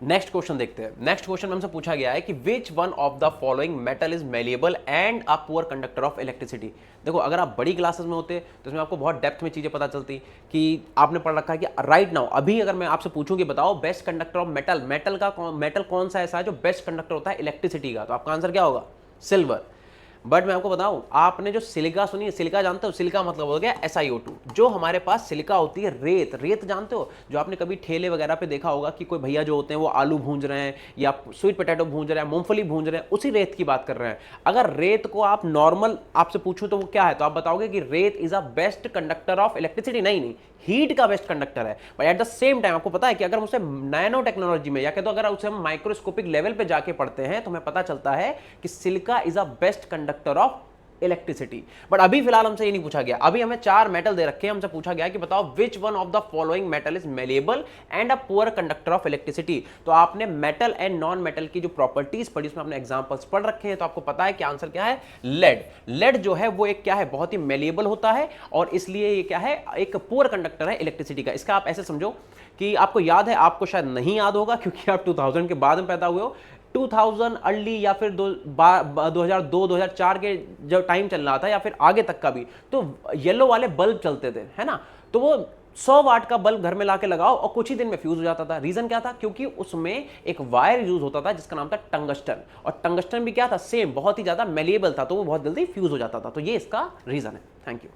Next question देखते हैं। Next question में हमसे पूछा गया है कि which one of the following metal is malleable and a poor conductor of electricity. देखो अगर आप बड़ी क्लासेस में होते तो इसमें आपको बहुत डेप्थ में चीजें पता चलती कि आपने पढ़ रखा है कि राइट नाउ अभी अगर मैं आपसे पूछूं कि बताओ best conductor of metal, metal कौन सा ऐसा है जो बेस्ट कंडक्टर होता है इलेक्ट्रिसिटी का, तो आपका आंसर क्या होगा? सिल्वर। बट मैं आपको बताऊं, आपने जो सिलिका सुनी है, सिलिका जानते हो? सिलिका मतलब हो गया SiO2। जो हमारे पास सिलिका होती है, रेत, रेत जानते हो? जो आपने कभी ठेले वगैरह पे देखा होगा कि कोई भैया जो होते हैं वो आलू भूंज रहे हैं या स्वीट पोटैटो भूंज रहे हैं, मूंगफली भूंज रहे हैं, उसी रेत की बात कर रहे हैं। अगर रेत को आप नॉर्मल आपसे पूछूं तो वो क्या है, तो आप बताओगे कि रेत is a best conductor of electricity. नहीं, हीट का बेस्ट कंडक्टर है। But at the same time आपको पता है कि अगर उसे नैनो टेक्नोलॉजी में या तो अगर उसे हम माइक्रोस्कोपिक लेवल पे जाके पढ़ते हैं तो हमें पता चलता है कि silica is a best conductor of electricity. But अभी फिलहाल हमसे ये नहीं पूछा गया। अभी हमें 4 मेटल दे रखे हैं, हमसे पूछा गया कि बताओ which one of the following metal is malleable and a poor conductor of electricity. तो आपने मेटल एंड नॉन मेटल की जो प्रॉपर्टीज पढ़ी उसमें आपने एग्जांपल्स पढ़ रखे हैं, तो आपको पता है कि आंसर क्या है? लेड। लेड जो है वो एक क्या है, बहुत ही मेलेबल होता है और इसलिए ये क्या है, एक पुअर कंडक्टर है इलेक्ट्रिसिटी का। इसका आप ऐसे समझो कि आपको याद है, आपको शायद नहीं याद होगा क्योंकि आप 2000 के बाद में पैदा हुए हो। 2000 अर्ली या फिर 2002-2004 के जो टाइम चल रहा था या फिर आगे तक का भी, तो येलो वाले बल्ब चलते थे, है ना? तो वो 100 वाट का बल्ब घर में लाके लगाओ और कुछ ही दिन में फ्यूज हो जाता था। रीजन क्या था? क्योंकि उसमें एक वायर यूज होता था जिसका नाम था टंगस्टन, और टंगस्टन भी क्या था? सेम, बहुत ही ज्यादा मेलिएबल था, तो वो बहुत जल्दी फ्यूज हो जाता था। तो ये इसका रीजन है। Thank you.